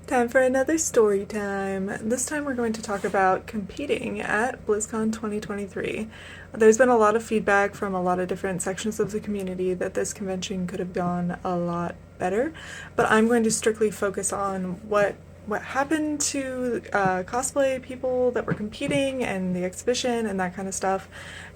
Time for another story time. This time we're going to talk about competing at Blizzcon 2023. There's been a lot of feedback from a lot of different sections of the community that this convention could have gone a lot better, but I'm going to strictly focus on what happened to cosplay people that were competing and the exhibition and that kind of stuff.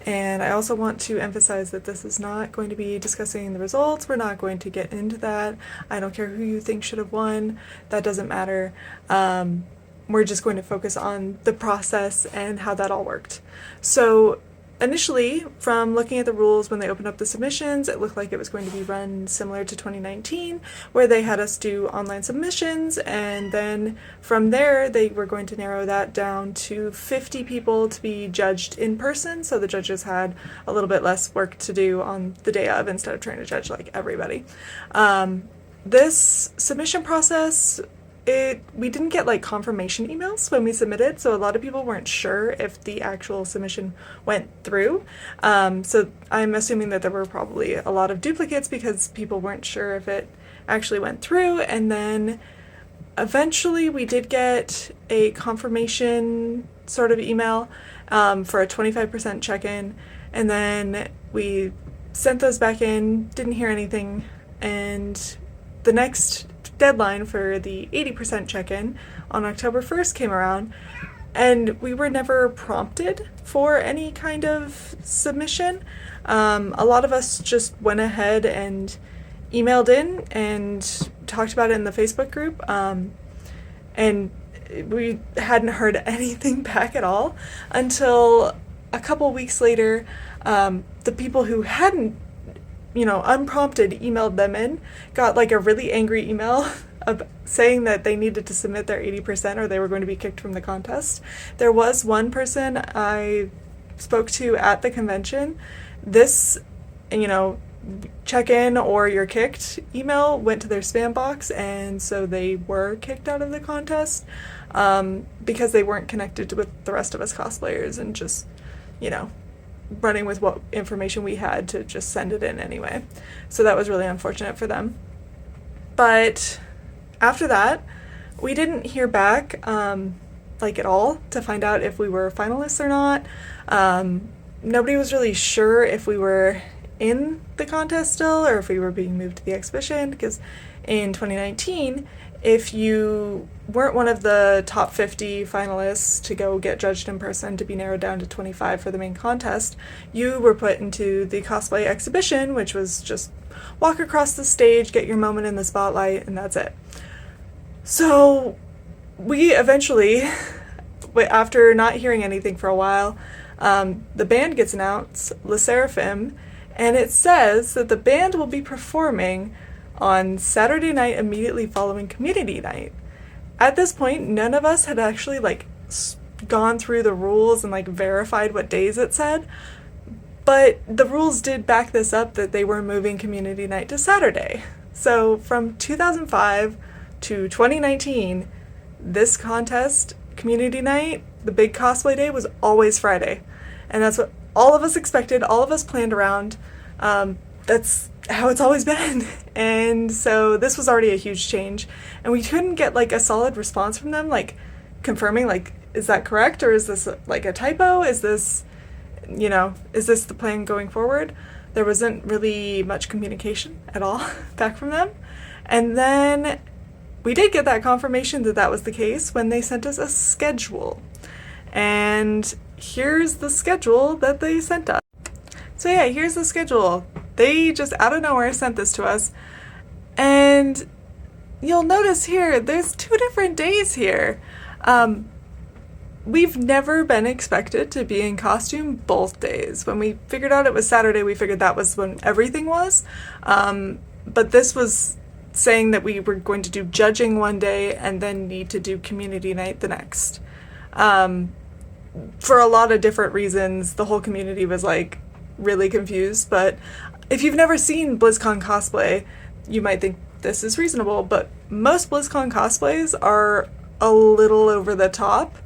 And I also want to emphasize that this is not going to be discussing the results. We're not going to get into that. I don't care who you think should have won. That doesn't matter. We're just going to focus on the process and how that all worked. So initially, from looking at the rules when they opened up the submissions, it looked like it was going to be run similar to 2019, where they had us do online submissions, and then from there they were going to narrow that down to 50 people to be judged in person, so the judges had a little bit less work to do on the day of instead of trying to judge like everybody. This submission process, we didn't get like confirmation emails when we submitted, so a lot of people weren't sure if the actual submission went through. So I'm assuming that there were probably a lot of duplicates because people weren't sure if it actually went through. And then eventually we did get a confirmation sort of email for a 25% check-in, and then we sent those back in, didn't hear anything, and the next deadline for the 80% check-in on October 1st came around, and we were never prompted for any kind of submission. A lot of us just went ahead and emailed in and talked about it in the Facebook group, and we hadn't heard anything back at all until a couple weeks later. The people who hadn't unprompted emailed them in, got like a really angry email saying that they needed to submit their 80% or they were going to be kicked from the contest. There was one person I spoke to at the convention. This, check-in or you're kicked email went to their spam box, and so they were kicked out of the contest because they weren't connected with the rest of us cosplayers and just, running with what information we had to just send it in anyway. So that was really unfortunate for them. But after that, we didn't hear back at all to find out if we were finalists or not. Nobody was really sure if we were in the contest still or if we were being moved to the exhibition, because in 2019, if you weren't one of the top 50 finalists to go get judged in person to be narrowed down to 25 for the main contest, you were put into the cosplay exhibition, which was just walk across the stage, get your moment in the spotlight, and that's it. So we eventually, after not hearing anything for a while, the band gets announced, Le Seraphim, and it says that the band will be performing on Saturday night immediately following community night. At this point, none of us had actually gone through the rules and verified what days it said, but the rules did back this up that they were moving community night to Saturday. So from 2005 to 2019, this contest, community night, the big cosplay day, was always Friday. And that's what all of us expected, all of us planned around. That's how it's always been. And so this was already a huge change, and we couldn't get a solid response from them, confirming is that correct, or is this a typo? Is this is this the plan going forward? There wasn't really much communication at all back from them. And then we did get that confirmation that that was the case when they sent us a schedule. And here's the schedule that they sent us. So yeah, here's the schedule. They just out of nowhere sent this to us. And you'll notice here, there's 2 different days here. We've never been expected to be in costume both days. When we figured out it was Saturday, we figured that was when everything was. But this was saying that we were going to do judging one day and then need to do community night the next. For a lot of different reasons, the whole community was really confused. But if you've never seen BlizzCon cosplay, you might think this is reasonable, but most BlizzCon cosplays are a little over the top.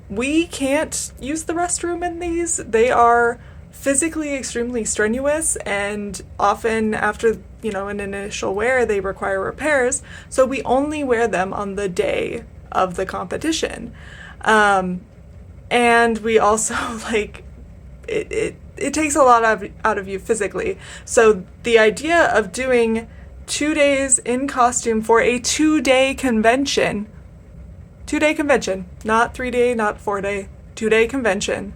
We can't use the restroom in these. They are physically extremely strenuous, and often after an initial wear, they require repairs. So we only wear them on the day of the competition. And we also, like, it takes a lot out of you physically. So the idea of doing 2 days in costume for a 2-day convention, not 3-day, not 4-day, 2-day convention,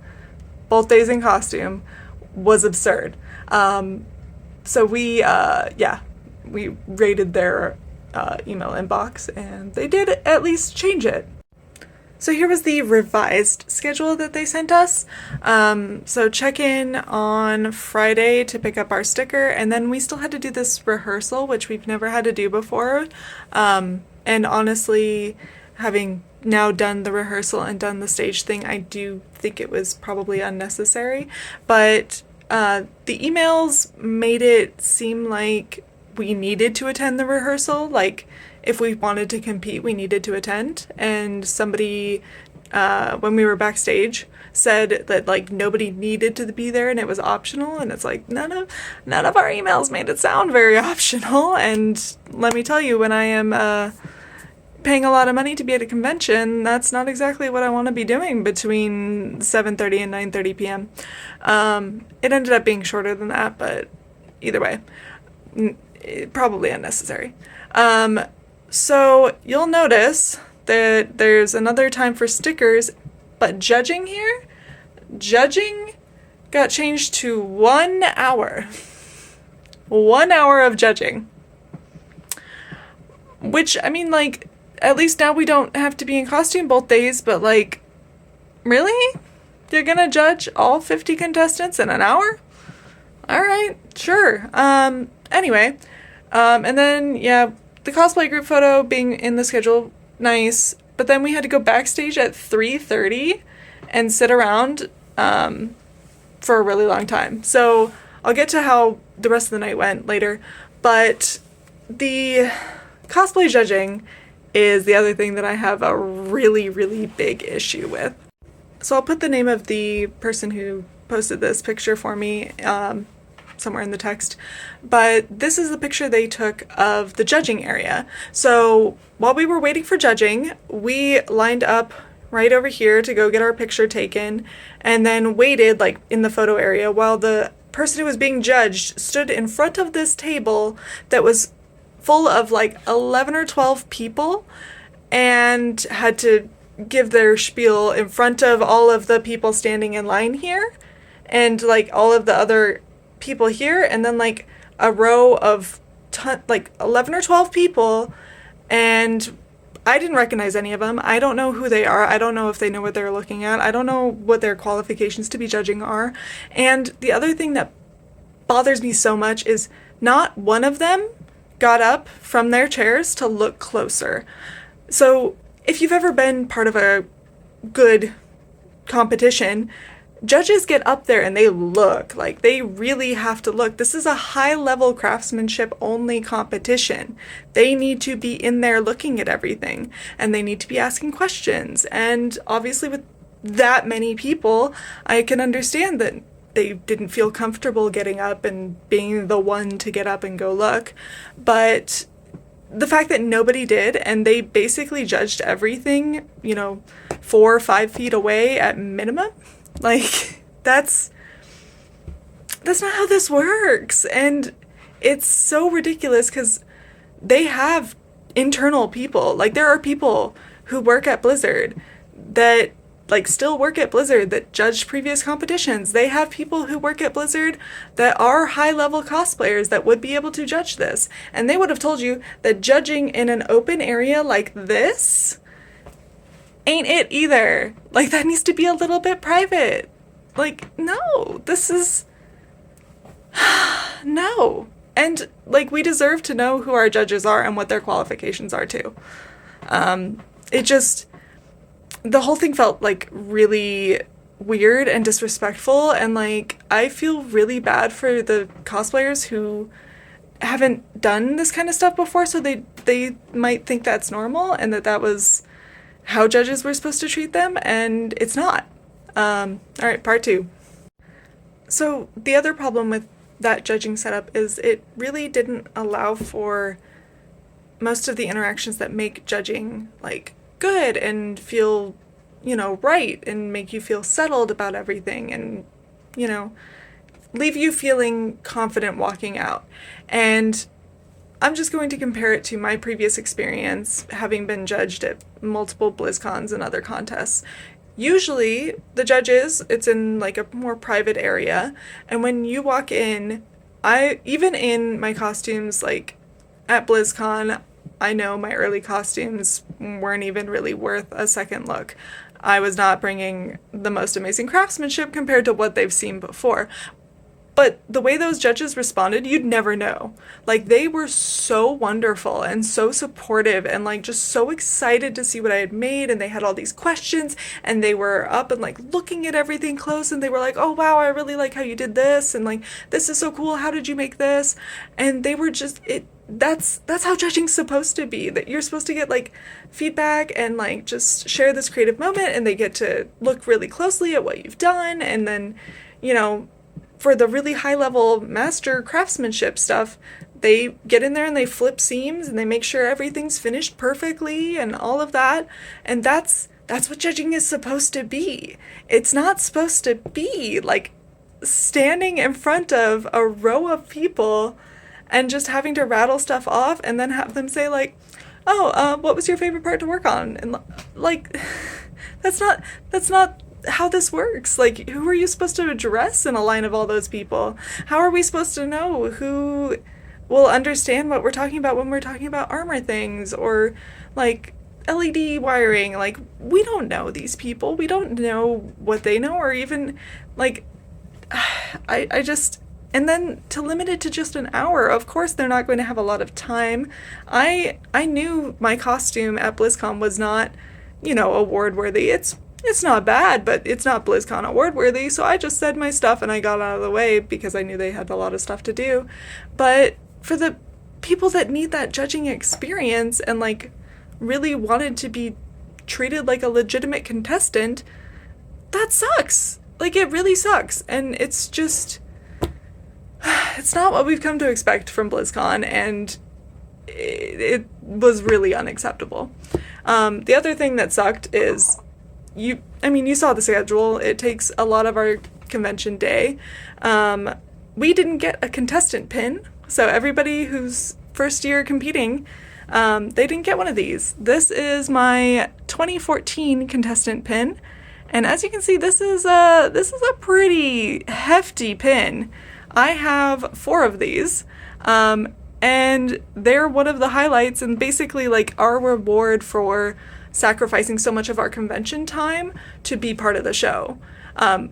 both days in costume, was absurd. So we raided their email inbox, and they did at least change it. So here was the revised schedule that they sent us. So check in on Friday to pick up our sticker, and then we still had to do this rehearsal, which we've never had to do before. And honestly, having now done the rehearsal and done the stage thing, I do think it was probably unnecessary. But the emails made it seem like we needed to attend the rehearsal, like if we wanted to compete, we needed to attend. And somebody, when we were backstage, said that like nobody needed to be there and it was optional. And it's like none of our emails made it sound very optional. And let me tell you, when I am paying a lot of money to be at a convention, that's not exactly what I want to be doing between 7:30 and 9:30 p.m. It ended up being shorter than that, but either way, probably unnecessary. So you'll notice that there's another time for stickers, but judging got changed to 1 hour. 1 hour of judging. Which, I mean, like, at least now we don't have to be in costume both days, but like, really? You're gonna judge all 50 contestants in an hour? Alright, sure. Anyway, and then, yeah, the cosplay group photo being in the schedule, nice, but then we had to go backstage at 3:30 and sit around for a really long time. So I'll get to how the rest of the night went later, but the cosplay judging is the other thing that I have a really, really big issue with. So I'll put the name of the person who posted this picture for me somewhere in the text, but this is the picture they took of the judging area. So while we were waiting for judging, we lined up right over here to go get our picture taken, and then waited like in the photo area while the person who was being judged stood in front of this table that was full of like 11 or 12 people and had to give their spiel in front of all of the people standing in line here and like all of the other people here, and then like a row of like 11 or 12 people, and I didn't recognize any of them. I don't know who they are. I don't know if they know what they're looking at. I don't know what their qualifications to be judging are. And the other thing that bothers me so much is not one of them got up from their chairs to look closer. So if you've ever been part of a good competition, judges get up there and they look, like they really have to look. This is a high-level craftsmanship only competition. They need to be in there looking at everything, and they need to be asking questions. And obviously with that many people, I can understand that they didn't feel comfortable getting up and being the one to get up and go look. But the fact that nobody did, and they basically judged everything, 4 or 5 feet away at minimum, like, that's not how this works. And it's so ridiculous because they have internal people. Like, there are people who work at Blizzard that, like, still work at Blizzard that judged previous competitions. They have people who work at Blizzard that are high-level cosplayers that would be able to judge this. And they would have told you that judging in an open area like this ain't it either. Like, that needs to be a little bit private. Like, no, this is... no. And, like, we deserve to know who our judges are and what their qualifications are, too. It just... the whole thing felt, like, really weird and disrespectful, and, like, I feel really bad for the cosplayers who haven't done this kind of stuff before, so they might think that's normal and that was how judges were supposed to treat them, and it's not. Alright, part 2. So the other problem with that judging setup is it really didn't allow for most of the interactions that make judging like good and feel, right, and make you feel settled about everything, and you know leave you feeling confident walking out. And I'm just going to compare it to my previous experience having been judged at multiple BlizzCons and other contests. Usually the judges, it's in like a more private area, and when you walk in, even in my costumes, like at BlizzCon, I know my early costumes weren't even really worth a second look. I was not bringing the most amazing craftsmanship compared to what they've seen before. But the way those judges responded, you'd never know. Like, they were so wonderful and so supportive and, like, just so excited to see what I had made. And they had all these questions, and they were up and, like, looking at everything close. And they were like, oh, wow, I really like how you did this. And, like, this is so cool. How did you make this? And they were just, that's how judging's supposed to be. That you're supposed to get, like, feedback and, like, just share this creative moment. And they get to look really closely at what you've done. And then, for the really high-level master craftsmanship stuff, they get in there and they flip seams and they make sure everything's finished perfectly and all of that. And that's what judging is supposed to be. It's not supposed to be like standing in front of a row of people and just having to rattle stuff off and then have them say like, oh, what was your favorite part to work on? And like, that's not how this works. Like, who are you supposed to address in a line of all those people? How are we supposed to know who will understand what we're talking about when we're talking about armor things or like LED wiring? Like, we don't know these people. We don't know what they know, or even like I just, and then to limit it to just an hour, of course they're not going to have a lot of time. I knew my costume at BlizzCon was not, award worthy. It's not bad, but it's not BlizzCon award worthy, so I just said my stuff and I got out of the way because I knew they had a lot of stuff to do. But for the people that need that judging experience and like really wanted to be treated like a legitimate contestant, that sucks. Like, it really sucks. And it's just, it's not what we've come to expect from BlizzCon, and it was really unacceptable. The other thing that sucked is you saw the schedule. It takes a lot of our convention day. We didn't get a contestant pin, so everybody who's first year competing, they didn't get one of these. This is my 2014 contestant pin, and as you can see, this is a pretty hefty pin. I have 4 of these, and they're one of the highlights and basically like our reward for sacrificing so much of our convention time to be part of the show.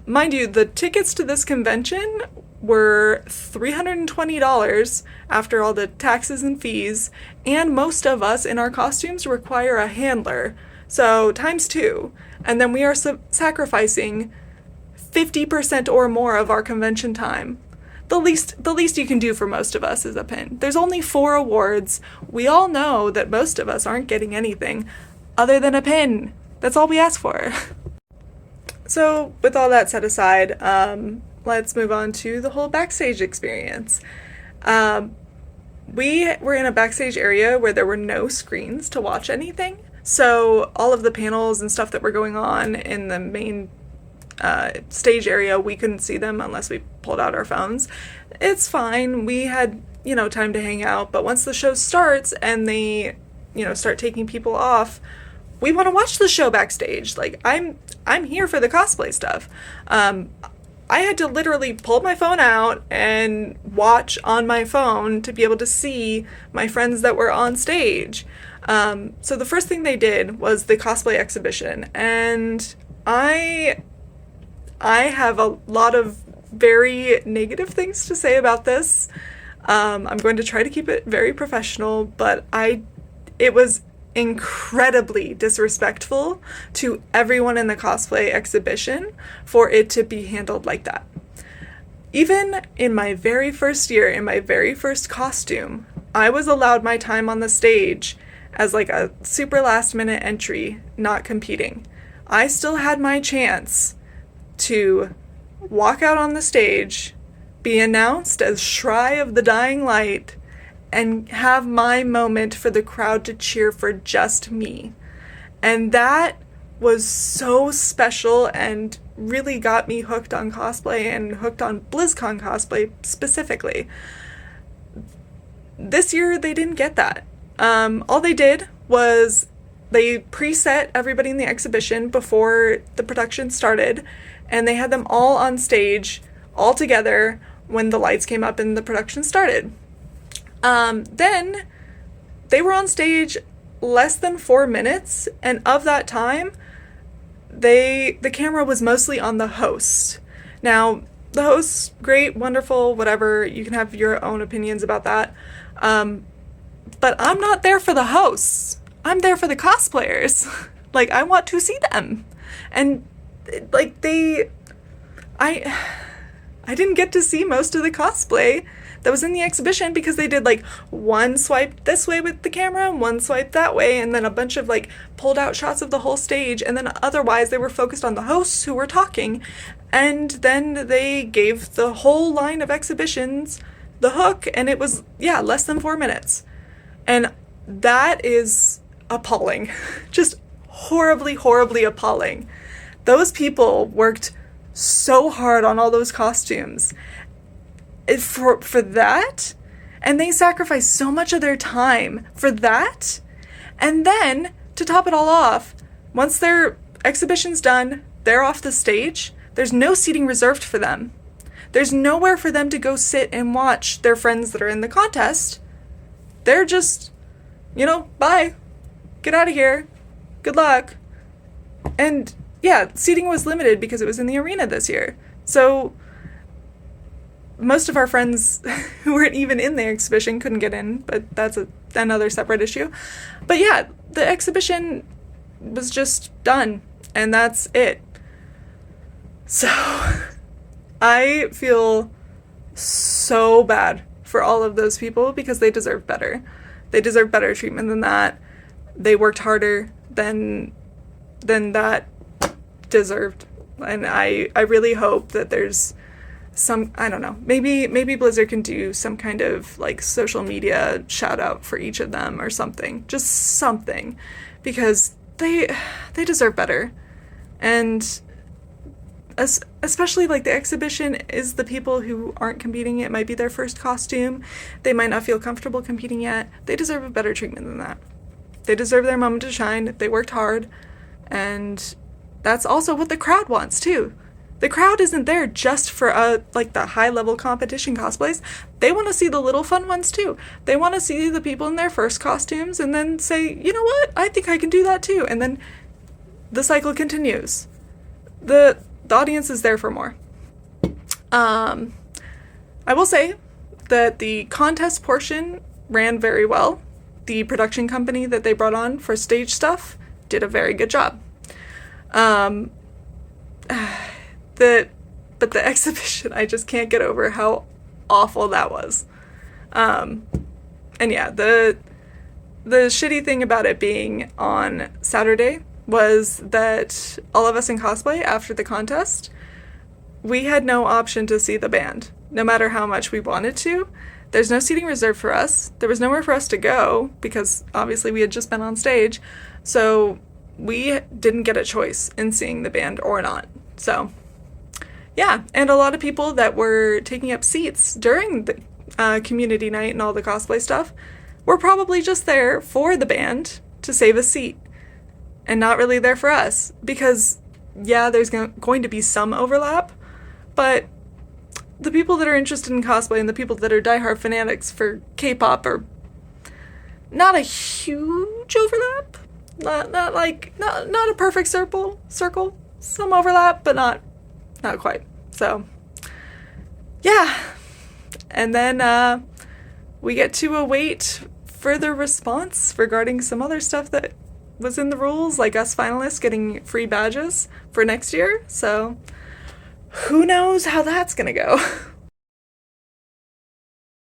Mind you, the tickets to this convention were $320 after all the taxes and fees, and most of us in our costumes require a handler, so times 2. And then we are sacrificing 50% or more of our convention time. The least you can do for most of us is a pin. There's only 4 awards. We all know that most of us aren't getting anything other than a pin. That's all we ask for. So with all that set aside, let's move on to the whole backstage experience. We were in a backstage area where there were no screens to watch anything. So all of the panels and stuff that were going on in the main stage area, we couldn't see them unless we pulled out our phones. It's fine. We had, time to hang out. But once the show starts and they, start taking people off, we want to watch the show backstage. Like, I'm here for the cosplay stuff. I had to literally pull my phone out and watch on my phone to be able to see my friends that were on stage. So the first thing they did was the cosplay exhibition, and I have a lot of very negative things to say about this. I'm going to try to keep it very professional, but it was incredibly disrespectful to everyone in the cosplay exhibition for it to be handled like that. Even in my very first year, in my very first costume, I was allowed my time on the stage as like a super last minute entry, not competing. I still had my chance to walk out on the stage, be announced as Shry of the Dying Light and have my moment for the crowd to cheer for just me. And that was so special and really got me hooked on cosplay and hooked on Blizzcon cosplay specifically. This year, they didn't get that. All they did was they preset everybody in the exhibition before the production started, and they had them all on stage, all together, when the lights came up and the production started. Then they were on stage less than 4 minutes, and of that time, the camera was mostly on the host. Now, the hosts, great, wonderful, whatever, you can have your own opinions about that. But I'm not there for the hosts. I'm there for the cosplayers. Like, I want to see them. And, like, I didn't get to see most of the cosplay that was in the exhibition because they did, like, one swipe this way with the camera, one swipe that way, and then a bunch of, like, pulled out shots of the whole stage, and then otherwise they were focused on the hosts who were talking, and then they gave the whole line of exhibitions the hook, and it was, less than 4 minutes. And that is appalling. Just horribly, horribly appalling. Those people worked so hard on all those costumes for that, and they sacrificed so much of their time for that, and then to top it all off, once their exhibition's done, they're off the stage, there's no seating reserved for them. There's nowhere for them to go sit and watch their friends that are in the contest. They're just, bye, get out of here, good luck. And seating was limited because it was in the arena this year, so most of our friends who weren't even in the exhibition couldn't get in, but that's another separate issue. But the exhibition was just done, and that's it. So, I feel so bad for all of those people because they deserve better. They deserve better treatment than that. They worked harder than that deserved. And I really hope that there's I don't know, maybe Blizzard can do some kind of, like, social media shout out for each of them or something. Just something. Because they deserve better. And especially, like, the exhibition is the people who aren't competing. It might be their first costume. They might not feel comfortable competing yet. They deserve a better treatment than that. They deserve their moment to shine. They worked hard. And that's also what the crowd wants, too. The crowd isn't there just for, the high-level competition cosplays. They want to see the little fun ones, too. They want to see the people in their first costumes and then say, you know what, I think I can do that, too. And then the cycle continues. The audience is there for more. I will say that the contest portion ran very well. The production company that they brought on for stage stuff did a very good job. But the exhibition, I just can't get over how awful that was. And the shitty thing about it being on Saturday was that all of us in cosplay after the contest, we had no option to see the band, no matter how much we wanted to. There's no seating reserved for us. There was nowhere for us to go because obviously we had just been on stage. So we didn't get a choice in seeing the band or not. So and a lot of people that were taking up seats during the community night and all the cosplay stuff were probably just there for the band to save a seat and not really there for us because, there's going to be some overlap, but the people that are interested in cosplay and the people that are diehard fanatics for K-pop are not a huge overlap. Not a perfect circle. Some overlap, but not quite. So, and then we get to await further response regarding some other stuff that was in the rules, like us finalists getting free badges for next year. So, who knows how that's gonna go.